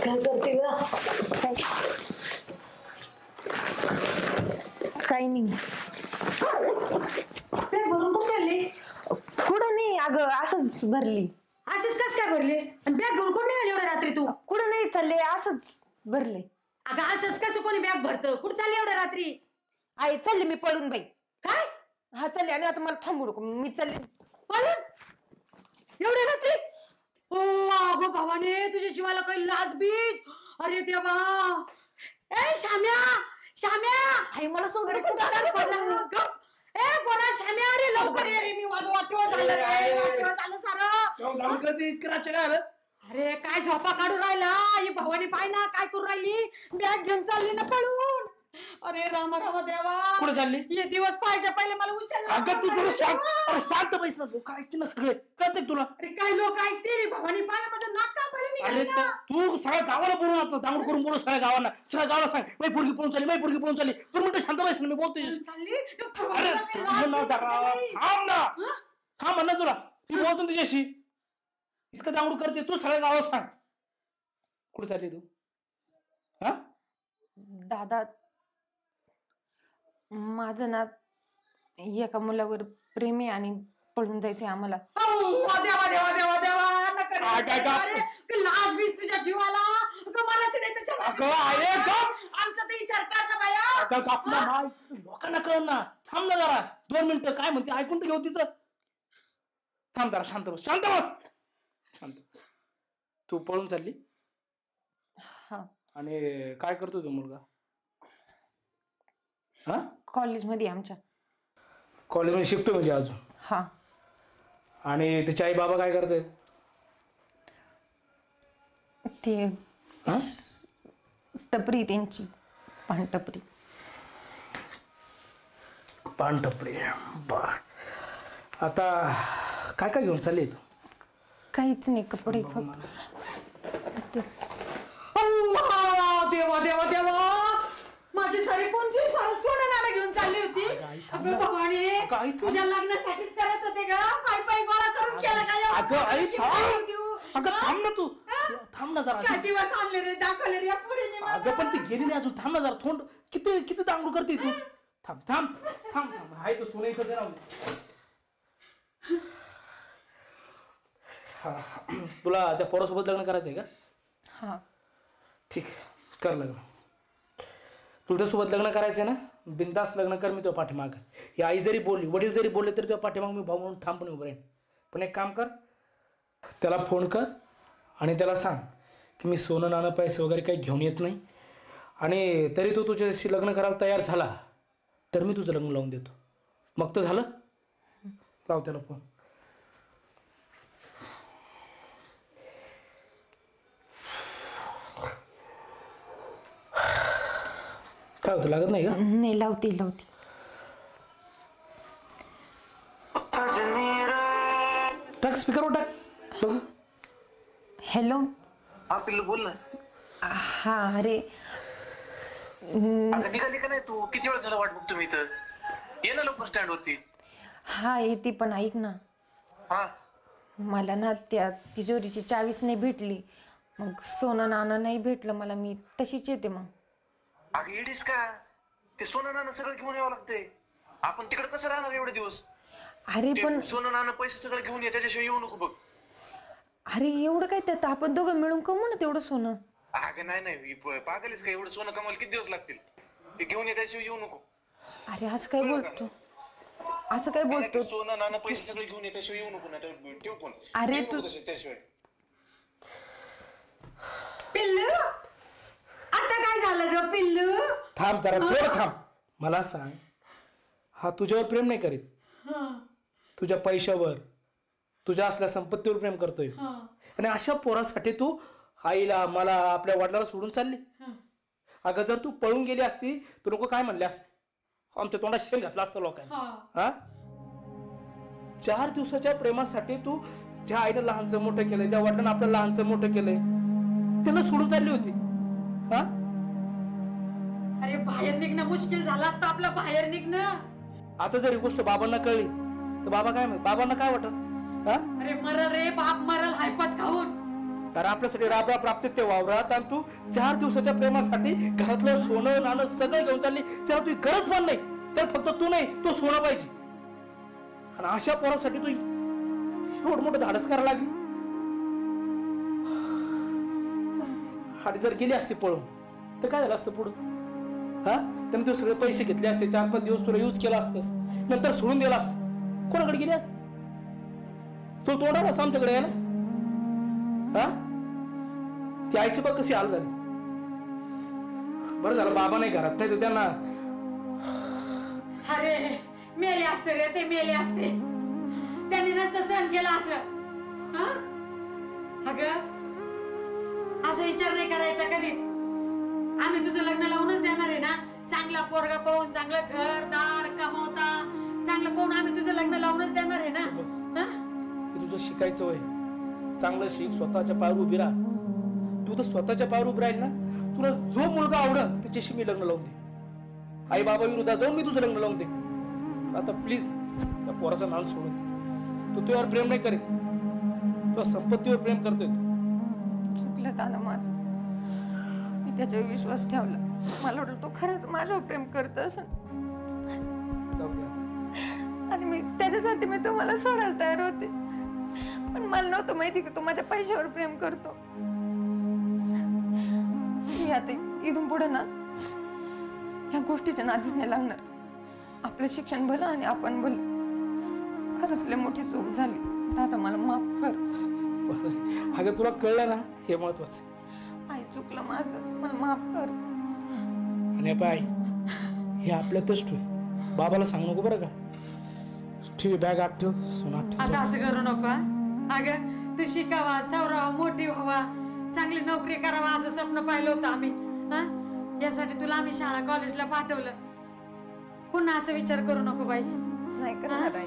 काय करते ग? काही नाही. भरून कुठे चालली? कुठं नाही अगं, असंच भरली. असेच कस काय भरले? आणि बॅग घेऊन कोण नाही आली एवढ्या रात्री तू? कुठं नाही चालले, असंच भरले. अगं असंच कसं कोणी बॅग भरतं? कुठं चालली एवढ्या रात्री? आई चालले मी पळून बाई. काय? हा चालले, आणि आता मला थांबू नको, मी चालले पळून? एवढ्या रात्री? ओ अगं भावाने, तुझ्या जीवाला काही लाज बीज? अरे देवा! ए श्याम्या, श्याम्या! आई मला सोडून अरे कुठं पडला? ए बोला श्याम्या, अरे लवकर ये रे, मी माझं वाटोळ झालं रे, वाटोळ झालं सारं. अरे काय झोपा काढून राहिला? ही भवानी पाय ना काय करू राहिली? बॅग घेऊन चालली ना पळून. अरे राम राम देवा, कुठे चालली? हे दिवस पाहिजे पहिले मला उचलला. अगं तू थोडं शांत बैस ना, लोक ऐकते ना सगळे, कळते तुला? अरे काय लोक ऐकतील? भवानी पाय ना, माझं नाक का पहिले अरे निघालं ना. तू सगळ्या गावाला बोलून आता दांगड करून बोलू सगळ्या गावाला, सगळ्या गावाला सांग मै पोरगी पळून चालली, मै पोरगी पळून चालली. तू म्हणतो शांत बैस ना, मी बोलतोय. चालली अरे थांब ना जरा, थांब ना, थांब म्हण ना तुला, ती बोलतो ना तुझ्याशी. इतकं दांगड करते तू, सगळ्या गावाला सांग कुठे चालली तू? हा दादा, माझं ना एका मुलावर प्रेम आहे आणि पळून जायचंय आम्हाला. देवा देवा देवा देवा, नका रे. ते लाज बीज तुझ्या जीवाला. मलाच नाही त्याच्या आमचा तर विचार कर ना बाया. लोकांना कळ ना. थांब ना जरा 2 मिनिटं, काय म्हणते ऐकून तर घेऊ तिचं. थांब जरा, शांत बस, शांत बस, शांत. तू पळून चालली? हा. आणि काय करतो तो मुलगा? हा, कॉलेजमध्ये आमच्या. कॉलेजमध्ये शिकतो म्हणजे अजून? हा. आणि त्याचे आई बाबा काय करते? ते टपरी त्यांची, पानटपरी. पानटपरी, बर. आता काय काय घेऊन चालली तू? काहीच नाही, कपडे फक्त. देवा देवा देवा, माझी सारी कोणची सोनं नाणं घेऊन चालली होती. अगं भवानी, तुझ्या लग्नासाठीच करत होते का? पाय पाय गोळा करून केला का? अगं थांब ना तू, थांब ना जरा. काय दिवस आणले रे, दाखवले रे या पोरीने. अगं पण ती गेली नाही अजून, थांब ना जरा. थोंड किती किती दांगडू करते तू. थांब थांब थांब थांब, हाय तो सोनं इथं राहू दे. तुला त्या पोरासोबत लग्न करायचंय का? हा. ठीक, कर लग्न. तुला त्यासोबत लग्न करायचंय ना, बिंदास लग्न कर. मी तुझ्या पाठीमाग. ही आई जरी बोलली, वडील जरी बोलले तरी तुझ्या पाठीमाग मी भाऊ म्हणून ठामपणे उभं राहीन. पण एक काम कर, त्याला फोन कर आणि त्याला सांग की मी सोनं नाणं पैसे वगैरे काही घेऊन येत नाही, आणि तरी तो तुझ्याशी लग्न करायला तयार झाला तर मी तुझं लग्न लावून देतो. मग तर झालं. लाव त्याला फोन. काय होतं, लागत नाही का? नाही, लावते. टाक स्पीकरवर, टाक बघू. हॅलो. हा पिल्लू, बोल ना. हा. अरे निघाली का नाही तू? किती वेळ झाला वाट बघतो मी इथं. ये ना लवकर स्टँड वरती. हा येते, पण ऐक ना, हा, मला ना त्या तिजोरीची चावीच नाही भेटली. मग सोनं नाणं नाही भेटलं मला, मी तशीच येते मग. अगं येडीस का? ते सोनं नाणं सगळं घेऊन यावं लागतंय. आपण तिकडे कसं राहणार एवढे दिवस? अरे पण सोनं नाणं पैसे सगळं घेऊन ये, त्याच्याशिवाय येऊ नको बघ. अरे एवढं काय त्यात, आपण दोघं मिळून कमू ना तेवढं सोनं. अगं नाही, पागलीस का? एवढं सोनं कमावलं किती दिवस लागतील? ते घेऊन ये, त्याशिवाय येऊ नको. अरे असं काय बोलतो, असं काय बोलतो? सोनं नाणं पैसे सगळे घेऊन ये, त्याशिवाय येऊ नको. नाही ठेव फोन. अरे तू त्याशिवाय. पिल्लू, आता काय झालं ग पिल्लू? थांब जरा, थोडं थांब. मला सांग, हा तुझ्यावर प्रेम नाही करीत, तुझ्या पैशावर, तुझ्या असल्या संपत्तीवर प्रेम करतोय. आणि अशा पोरासाठी तू आईला, मला, आपल्या वडिलाला सोडून चालली. अगं जर तू पळून गेली असती तर लोक काय म्हणले असते? आमच्या तोंडात शेण घातलं असतं लोकांनी. हा, 4 दिवसाच्या प्रेमासाठी तू ज्या आईनं लहानचं मोठं केलंय, ज्या वडिलांना आपलं लहानचं मोठं केलंय, त्यांना सोडून चालली होती. हा, अरे बाहेर निघणं मुश्किल झालं असतं आपलं, बाहेर निघणं. आता जर ही गोष्ट बाबांना कळली तर बाबा काय, बाबांना काय वाटत? अरे मरल रे बाप, मरल हायपत खाऊन. कारण आपल्यासाठी राबरा प्राप्त ते वावरात आणि तू 4 दिवसाच्या प्रेमासाठी घरातलं सोनं नाणं सगळं घेऊन चालली. त्याला तुझी गरज पण नाही, तर फक्त तू नाही तो सोनं पाहिजे. आणि अशा पोरासाठी तू एवढं मोठं धाडस करायला लागली. आणि जर गेली असते पळून तर काय झालं असतं पुढं? हा, त्याने तू सगळे पैसे घेतले असते, 4-5 दिवस तुला यूज केला असतं, नंतर सोडून दिला असतं. कोणाकडे गेली असते? तू तोंडाला असं आमच्याकडे आहे ना. हा, ती आईची बघ कशी हाल झाली. बरं झालं बाबा नाही घरात, नाही तर त्यांना अरे मेले असते रे ते, मेले असते. त्यांनी नसतं सहन केलं असं. हा अगं असं विचार नाही करायचा कधीच. आम्ही तुझं लग्न लावूनच देणार आहे ना. चांगला पोरगा पाहून, चांगलं घरदार कमवता चांगलं पाहून आम्ही तुझं लग्न लावूनच देणार आहे ना. तुझं शिकायचं वय चांगलं शिक, स्वतःच्या पायावर उभी राहा. तू तर स्वतःच्या पायावर उभी राहील ना, तुला जो मुलगा आवडल त्याच्याशी मी लग्न लावून दे. आई बाबा विरोधात जाऊन मी तुझं लग्न लावून दे. आता प्लीज त्या पोराचा नाल सोडून दे. तू तुझ्यावर प्रेम नाही करीत, तुझ्या संपत्तीवर प्रेम करतोय. चुकलं दादा माझं. मी त्याच्यावर विश्वास ठेवला. मला वाटलं तो खरंच माझ्यावर प्रेम करत असं, आणि मी त्याच्यासाठी मी तुम्हाला सोडायला तयार होते. पण मला नव्हतं माहिती की तो माझ्या पैशावर प्रेम करतो. मी आता इथून पुढे ना ह्या गोष्टीच्या नादीच नाही लागणार. आपलं शिक्षण भलं आणि आपण भलं. खरंच लय मोठी चूक झाली दादा, मला माफ कर. अगं तुला कळलं ना, हे महत्वाचं. आई चुकलं माझं, मला माफ कर. आणि पाय हे आपल्यातच ठेव, बाबाला सांगू नको बरं का. ठेवी बॅग आत ठेव, सोना ठेव. आता असं करू नको. अगं तू शिकावा, सवरावा, मोठी व्हावा, चांगली नोकरी करावा असं स्वप्न पाहिलं होतं आम्ही. हा, यासाठी तुला आम्ही शाळा कॉलेजला पाठवलं. पुन्हा असं विचार करू नको बाई. नाही करणार आई.